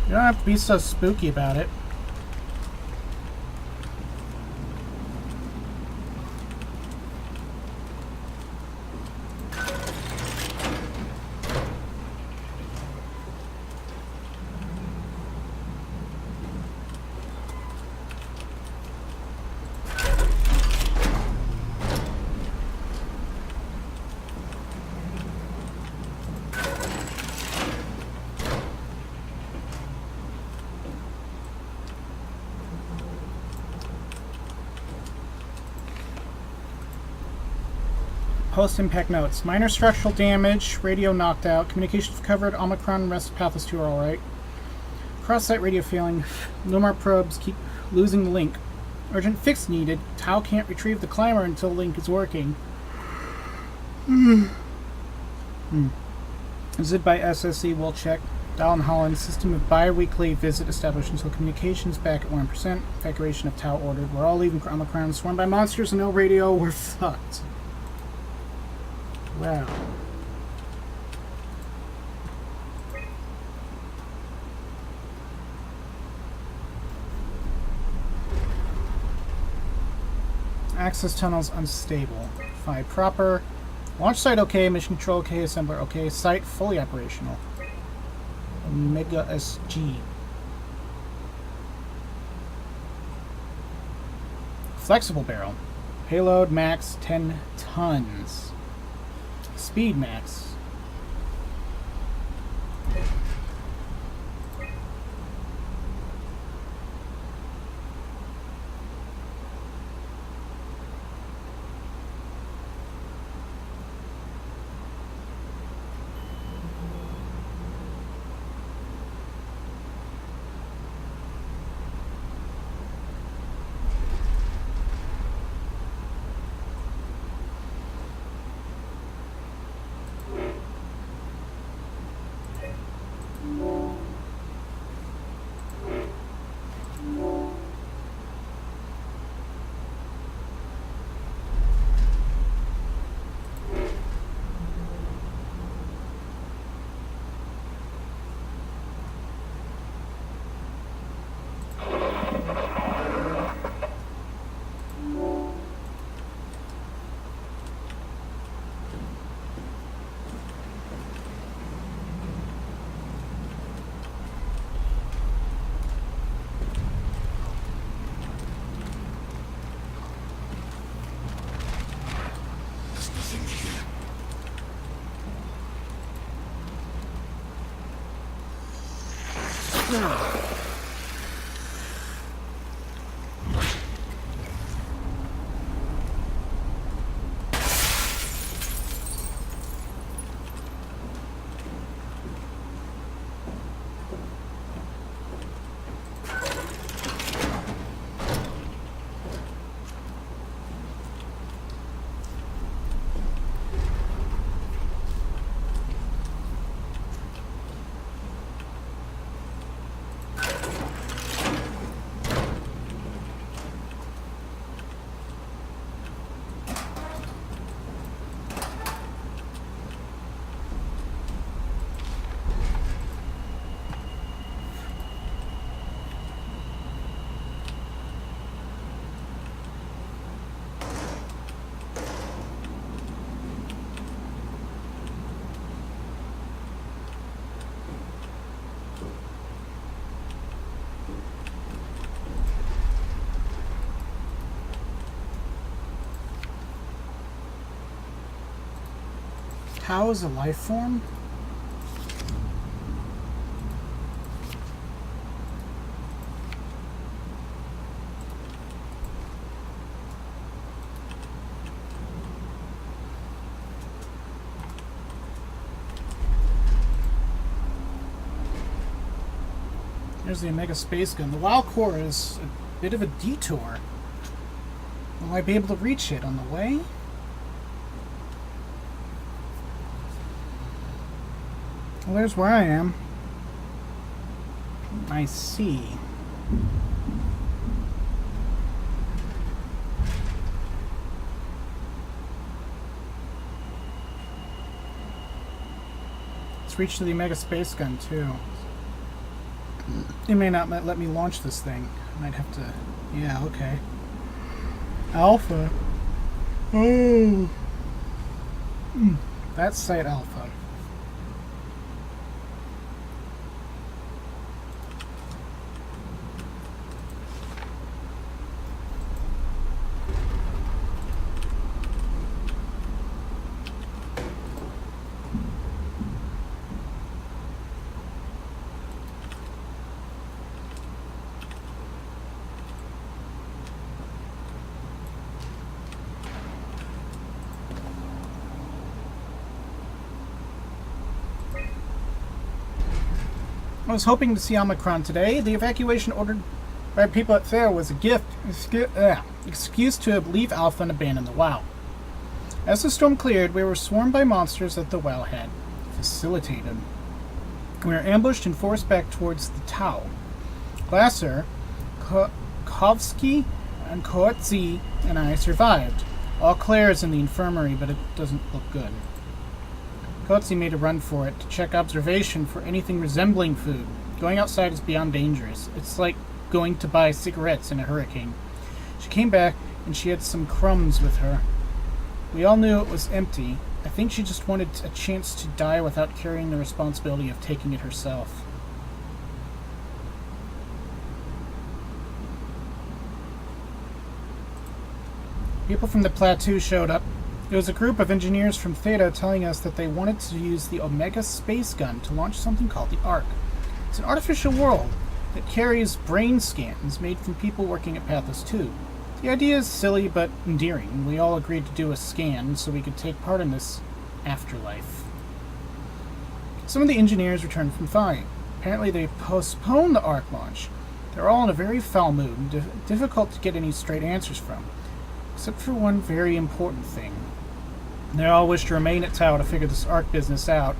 You don't have to be so spooky about it. Post-impact notes. Minor structural damage, radio knocked out, communications recovered, Omicron and rest of Pathos 2 are alright. Cross-site radio failing, Lumar probes keep losing the link. Urgent fix needed, Tau can't retrieve the climber until link is working. Visit by SSE will check. Dial in Holland, system of bi-weekly visit established until communications back at 1%. Evacuation of Tau ordered. We're all leaving Omicron, swarmed by monsters and no radio, we're fucked. Wow. Access tunnels unstable. Phi proper. Launch site okay. Mission control okay. Assembler okay. Site fully operational. Omega SG. Flexible barrel. Payload max 10 tons. Speed max. Tau is a life form? There's the Omega Space Gun. The WoW core is a bit of a detour. Will I be able to reach it on the way? Well, there's where I am. I see. Let's reach to the Omega Space Gun, too. It may not let me launch this thing. I might have to... Yeah, okay. Alpha. Oh. That's site alpha. I was hoping to see Omicron today. The evacuation ordered by people at Fair was a excuse to leave Alpha and abandon the WoW. As the storm cleared, we were swarmed by monsters that the WoW had facilitated. We were ambushed and forced back towards the Tau. Glasser, Kovsky, and Koetzi and I survived. All Claire's in the infirmary, but it doesn't look good. Koetzi made a run for it to check observation for anything resembling food. Going outside is beyond dangerous. It's like going to buy cigarettes in a hurricane. She came back, and she had some crumbs with her. We all knew it was empty. I think she just wanted a chance to die without carrying the responsibility of taking it herself. People from the plateau showed up. It was a group of engineers from Theta telling us that they wanted to use the Omega space gun to launch something called the Ark. It's an artificial world that carries brain scans made from people working at Pathos 2. The idea is silly but endearing. We all agreed to do a scan so we could take part in this afterlife. Some of the engineers returned from Phi. Apparently they postponed the Ark launch. They're all in a very foul mood and difficult to get any straight answers from, except for one very important thing. They all wished to remain at Tau to figure this Ark business out.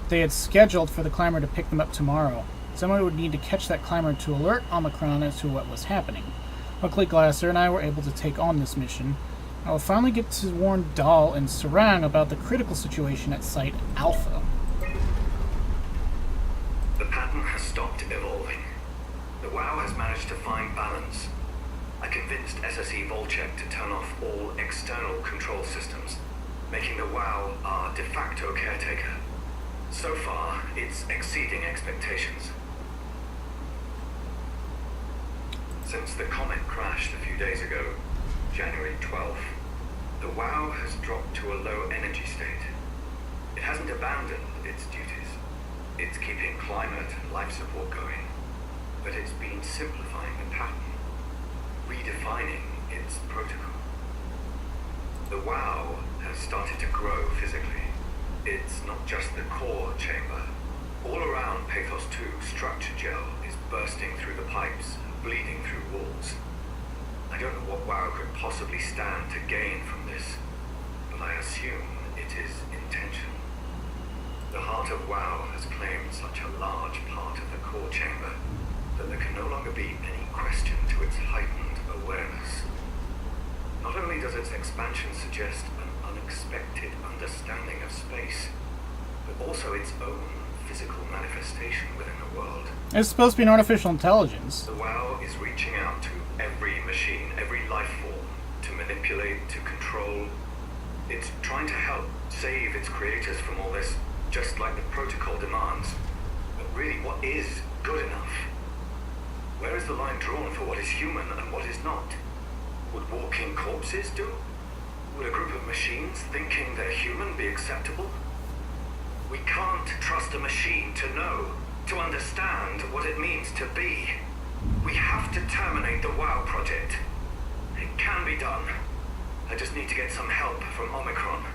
They had scheduled for the climber to pick them up tomorrow. Someone would need to catch that climber to alert Omicron as to what was happening. Luckily, Glasser and I were able to take on this mission. I will finally get to warn Dahl and Sarang about the critical situation at Site Alpha. The pattern has stopped evolving. The WoW has managed to find balance. I convinced SSE Volchek to turn off all external control systems, making the WoW our de facto caretaker. So far, it's exceeding expectations. Since the comet crashed a few days ago, January 12th, the WoW has dropped to a low energy state. It hasn't abandoned its duties. It's keeping climate and life support going, but it's been simplifying the pattern, redefining its protocol. The WoW has started to grow physically. It's not just the core chamber. All around Pathos 2, structure gel is bursting through the pipes, bleeding through walls. I don't know what WoW could possibly stand to gain from this, but I assume it is intentional. The heart of WoW has claimed such a large part of the core chamber that there can no longer be any question to its heightened awareness. Not only does its expansion suggest an unexpected understanding of space, but also its own physical manifestation within the world. It's supposed to be an artificial intelligence. The WoW is reaching out to every machine, every life form, to manipulate, to control. It's trying to help save its creators from all this, just like the protocol demands. But really, what is good enough? Where is the line drawn for what is human and what is not? Would walking corpses do? Would a group of machines thinking they're human be acceptable? We can't trust a machine to know, to understand what it means to be. We have to terminate the WoW project. It can be done. I just need to get some help from Omicron.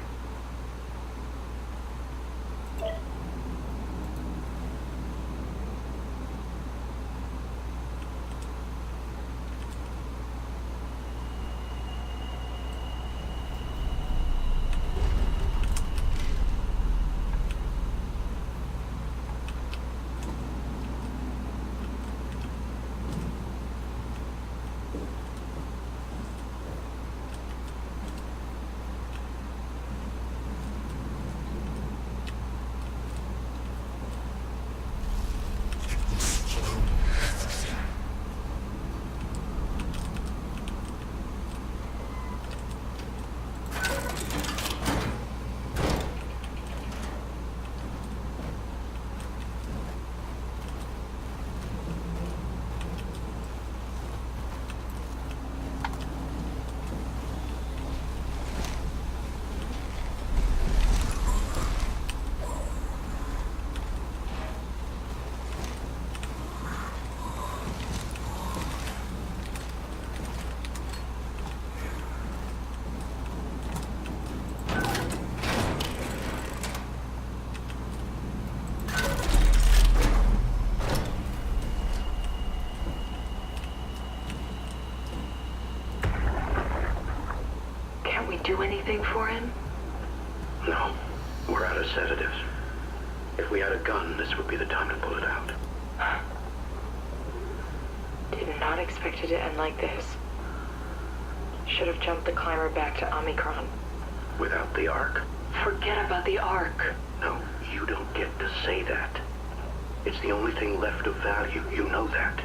do anything for him? No, we're out of sedatives. If we had a gun, this would be the time to pull it out. Did not expect it to end like this. Should have jumped the climber back to Omicron. Without the Ark? Forget about the Ark. No, you don't get to say that. It's the only thing left of value, you know that.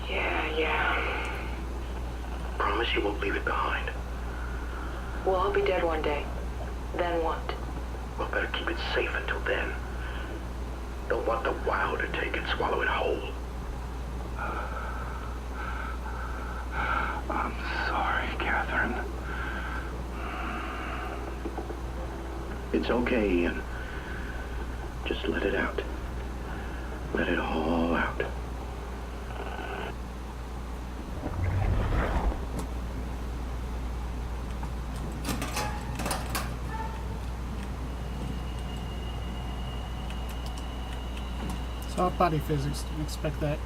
Yeah. Promise you won't leave it behind. We'll all be dead one day. Then what? We'll better keep it safe until then. Don't want the WOW to take and swallow it whole. I'm sorry, Catherine. It's okay, Ian. Just let it out. Let it all out. Soft body physics, didn't expect that.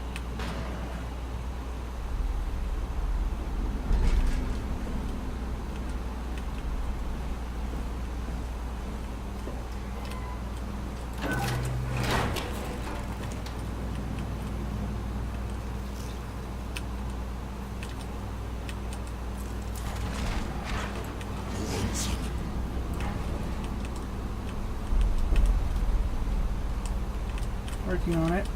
Working on it.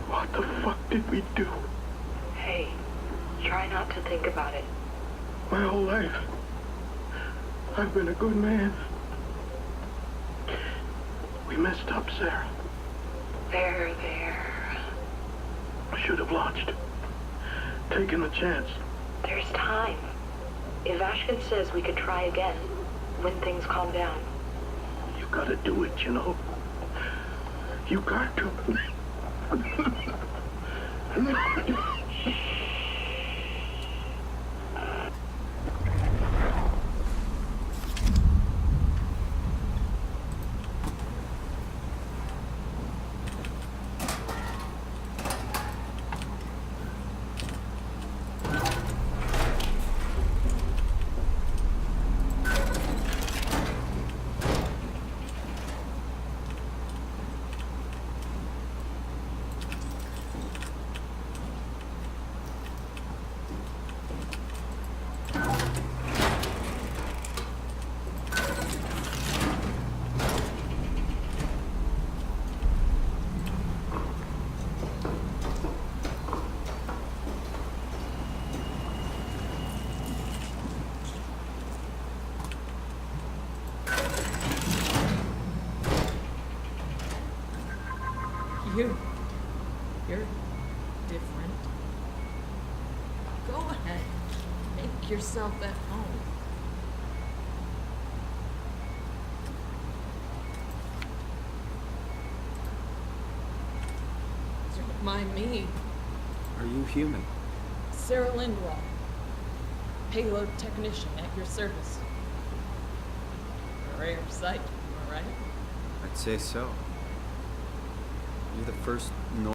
What the fuck did we do? Hey, try not to think about it. My whole life, I've been a good man. We messed up, Sarah. There. I should have launched. Taken the chance. There's time. If Ashkin says we could try again, when things calm down. You gotta do it, you know. You got to. You're different. Go ahead. Make yourself at home. Don't mind me. Are you human? Sarah Lindwall. Payload technician at your service. A rare sight, am I right? I'd say so. You're the first